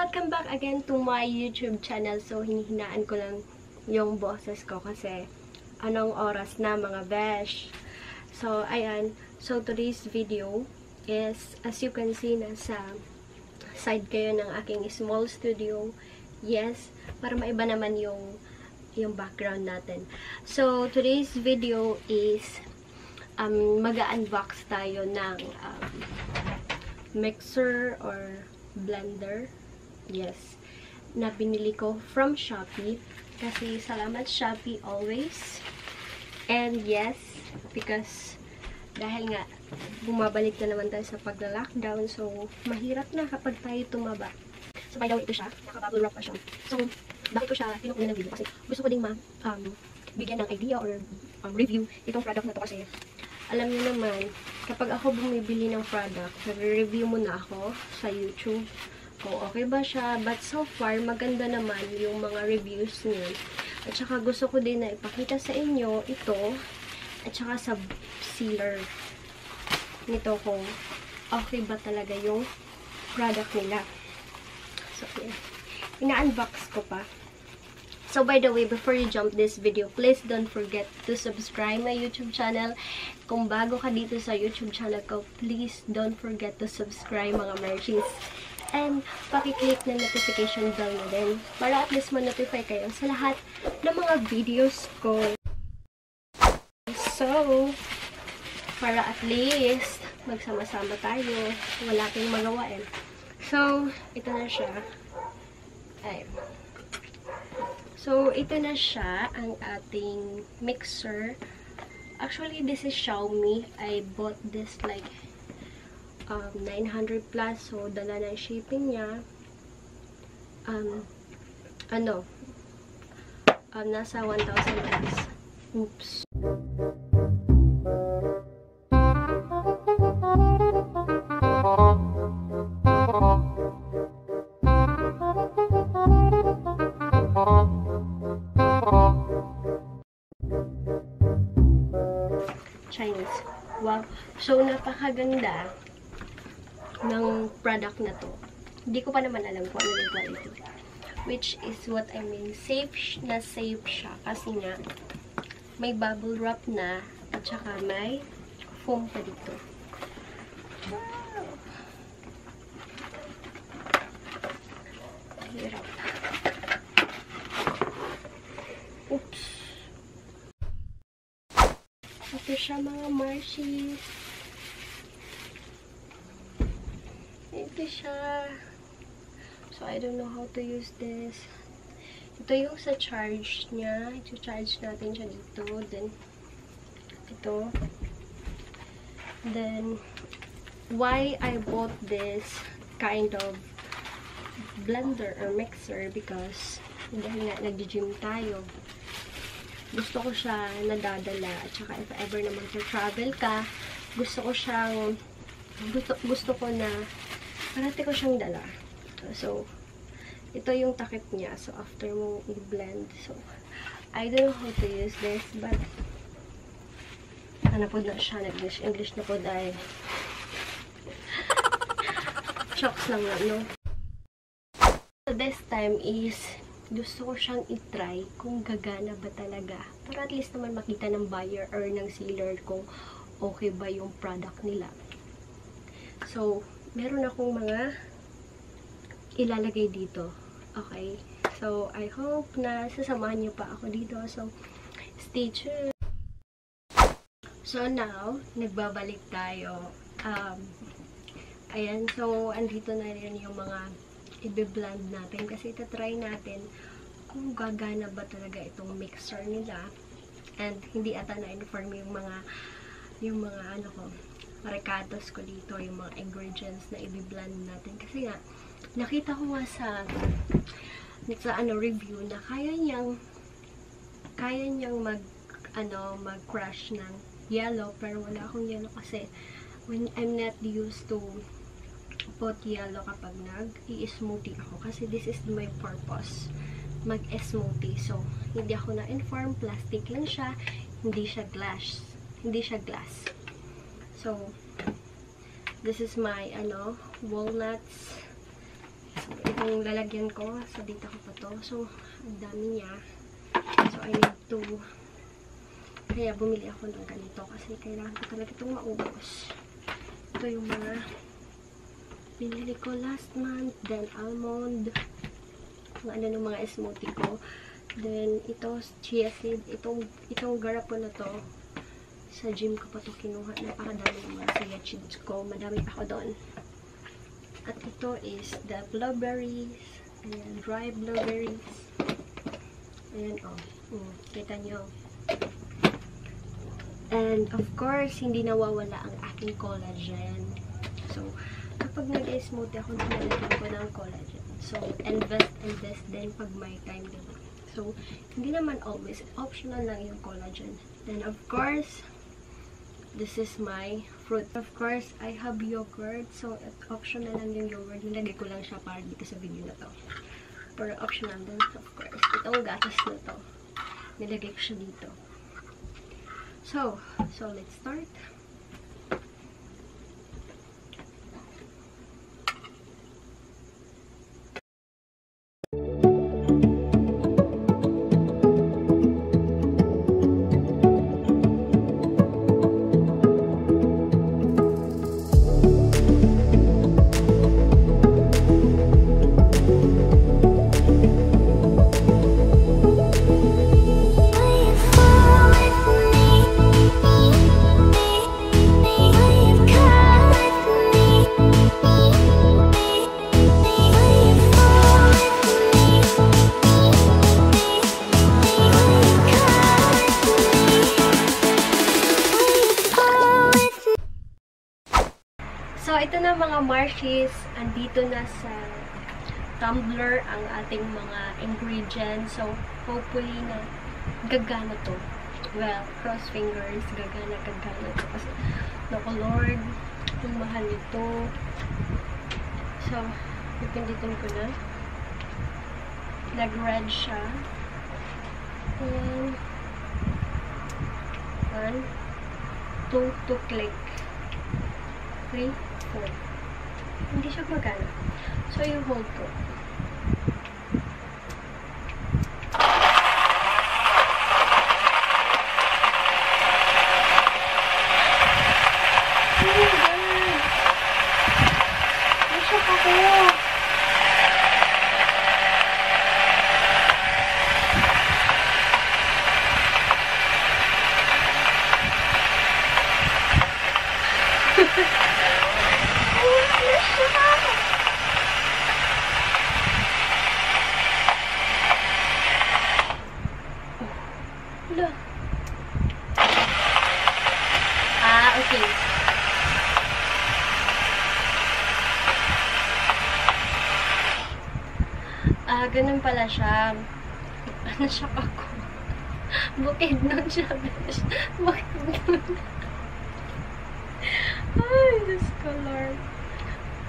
welcome back again to my YouTube channel. So, hinihinaan ko lang yung boses ko kasi anong oras na mga besh. So, ayan. So, today's video is, as you can see, nasa side kayo ng aking small studio. Yes, para maiba naman yung background natin. So, today's video is mag-unbox tayo ng mixer or blender. Yes, na binili ko from Shopee. Kasi salamat Shopee always. And yes, because dahil nga bumabalik na naman tayo sa pagla-lockdown, so mahirap na kapag tayo tumaba. So by the way, ito siya, naka-bubble wrap pa siya. So bakit ko siya pinukunin ng video? Kasi gusto ko ding bigyan ng idea or review itong product na to. Kasi alam niyo naman, kapag ako bumibili ng product, nagre-review muna ako sa YouTube kung okay ba siya. But so far, maganda naman yung mga reviews niyo. At saka gusto ko din na ipakita sa inyo ito at saka sa sealer nito kung okay ba talaga yung product nila. So, yeah. Ina-unbox ko pa. So, by the way, before you jump this video, please don't forget to subscribe my YouTube channel. Kung bago ka dito sa YouTube channel ko, please don't forget to subscribe mga merchies. And, pakiclick na notification bell na din para at least ma-notify kayo sa lahat ng mga videos ko. So, para at least magsama-sama tayo. Wala tayong magawa eh. So, ito na siya. Ay. So, ito na siya, ang ating mixer. Actually, this is Xiaomi. I bought this like 900 plus. So, dala na yung shipping niya. Nasa 1,000 plus. Oops. Chinese. Wow. So, napakaganda ng product na to. Hindi ko pa naman alam kung ano yung quality. Which is what I mean. Safe na safe siya. Kasi nga, may bubble wrap na at saka may foam pa dito. Wow. Hirap. Oops. Ito siya mga Marshis. Ito siya. So, I don't know how to use this. Ito yung sa charge niya. I-charge natin siya dito. Then, ito. Then, why I bought this kind of blender or mixer? Because, dahil nga nag-gym tayo. Gusto ko siya nadadala. At saka if ever na mag-travel ka, gusto ko na parati ko siyang dala. So, ito yung takip niya. So, after mo i-blend. So, I don't know how to use this, but ano po na siya, English na po dahil shocks lang na, no? So, this time is gusto ko siyang i-try kung gagana ba talaga. Para at least naman makita ng buyer or ng seller kung okay ba yung product nila. So, meron akong mga ilalagay dito. Okay? So, I hope na sasamahan niyo pa ako dito. So, stay tuned. So, now, nagbabalik tayo. Ayan. So, andito na rin yung mga i-blend natin. Kasi itatry natin kung gagana ba talaga itong mixer nila. And, hindi ata na-inform yung mga ano ko, recados ko dito, yung mga ingredients na i-blend natin. Kasi nga, nakita ko nga sa review na kaya niyang mag-crush ng yellow, pero wala akong yellow kasi when I'm not used to put yellow kapag nag-i-smoothie ako. Kasi this is my purpose, mag-smoothie. So, hindi ako na-inform, plastic lang siya, hindi siya glass. So, this is my, walnuts. So, ito itong lalagyan ko. So, dito ko pa to. So, ang dami niya. So, I need to kaya bumili ako ng ganito kasi kailangan ko talaga itong maubos. Ito yung mga binili ko last month. Then, almond. Ang ano ng mga smoothie ko. Then, ito, chia seed. Itong garapon na to. Sa gym ko pa to kinuha. Napakadami yung mga chia seeds ko. Madami pa ako doon. At ito is the blueberries. Ayan, dry blueberries. Ayan, oh. Kita nyo. And, of course, hindi nawawala ang aking collagen. So, kapag nag-smoothie ako, nilalagyan ko ng collagen. So, invest din pag may time, diba? So, hindi naman always. Optional lang yung collagen. Then, of course, this is my fruit. Of course, I have yogurt. So, optional lang yung yogurt. Nilagay ko lang siya para dito sa video na to. Pero optional din, of course. Itong gatas na to. Nilagay ko siya dito. So let's start. So, ito na mga Marshies, andito na sa tumbler ang ating mga ingredients. So, hopefully na gagana to. Well, cross fingers, gagana to. Kasi, naku Lord, yung mahal ito. So, pipinditin ko na. Nag-red siya. And, 1, 2, to click. 3, 4. Hindi siya magana. So, yung hold ko. Oh my God! Nashock ako! Okay. Ganun pala siya. Nashock ako. Bukid nun siya. Bukid nun. Ay, Diyos ko, Lord.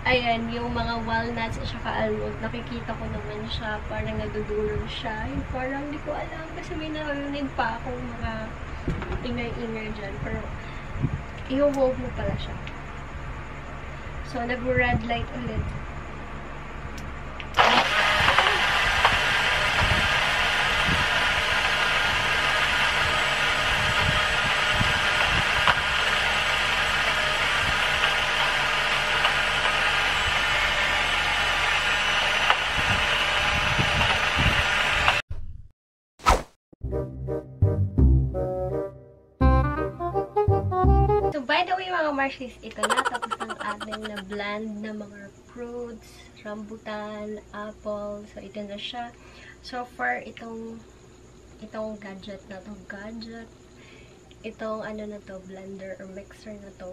Ayan, yung mga walnuts at saka almond, nakikita ko naman siya. Parang nadudurog siya. Yung parang hindi ko alam. Kasi may narinig pa akong mga ingay-ingay dyan. Pero, i-hold mo pala siya. So, nag-red light ulit. So, by the way, mga Marshies, ito na. Tapos ang ating na blend na mga fruits, rambutan, apple. So, ito na siya. So far, itong gadget na to. Itong ano na to, blender or mixer na to.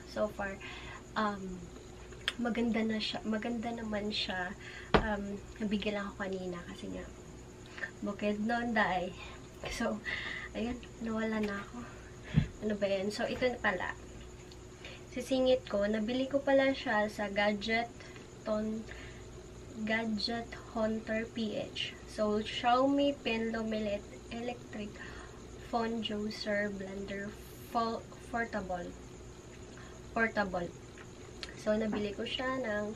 So far, maganda na siya. Maganda naman siya. Nabigyan lang ako kanina kasi nga, bukid noon dahil. So, ayun, nawala na ako. Ano ba yan? So, ito na pala. Sisingit ko. Nabili ko pala siya sa Gadget Hunter PH. So, Xiaomi Pinlo Electric Phone Juicer Blender Portable. So, nabili ko siya ng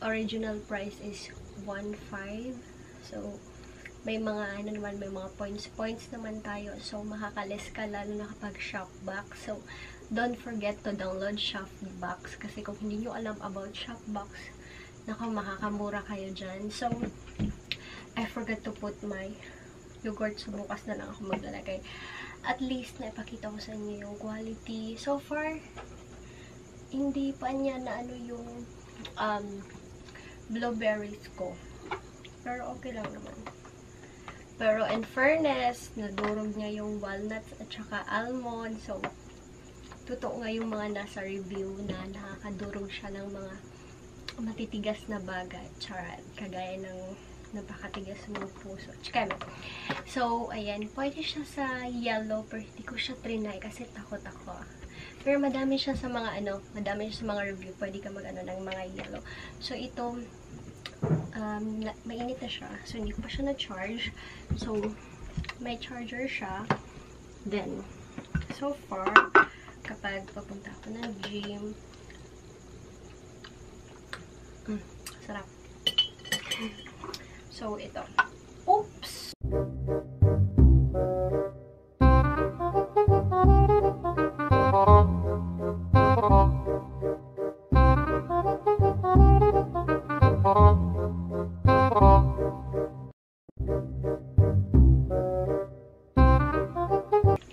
original price is 1.5. So, may mga ano naman, may mga points naman tayo. So, makakalis ka lalo na kapag Shopbox. So, don't forget to download Shopbox kasi kung hindi nyo alam about Shopbox, naku, makakamura kayo dyan. So, I forgot to put my yogurt. So, bukas na lang ako maglalagay. At least, naipakita ko sa inyo yung quality. So far, hindi pa niya na ano yung blueberries ko. Pero okay lang naman. Pero in fairness, nadurog niya yung walnuts at saka almond. So, totoo nga yung mga nasa review na nakakadurog siya ng mga matitigas na bagay. Charot. Kagaya ng napakatigas ng mga puso. Chika. So, ayan. Pwede siya sa yellow, pero hindi ko siya trinay kasi takot ako. Pero madami siya sa mga madami siya sa mga review. Pwede ka mag ng mga yellow. So, ito, mainit na siya. So, hindi ko pa siya na-charge. So, may charger siya. Then, so far, kapag papunta ako ng gym, sarap. So, ito. Oops!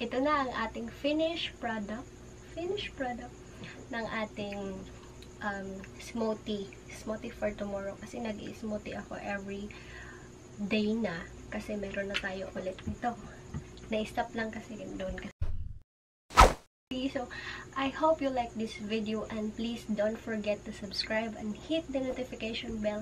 Ito na ang ating finished product ng ating smoothie for tomorrow kasi nag-i-smoothie ako every day na kasi meron na tayo ulit nito. Na-stop lang kasi doon kasi. So, I hope you like this video and please don't forget to subscribe and hit the notification bell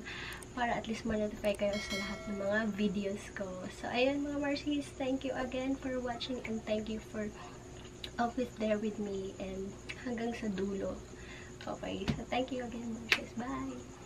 para at least ma-notify kayo sa lahat ng mga videos ko. So, ayun mga Marcies, thank you again for watching and thank you for always there with me and hanggang sa dulo. Okay, so thank you again Marcies. Bye!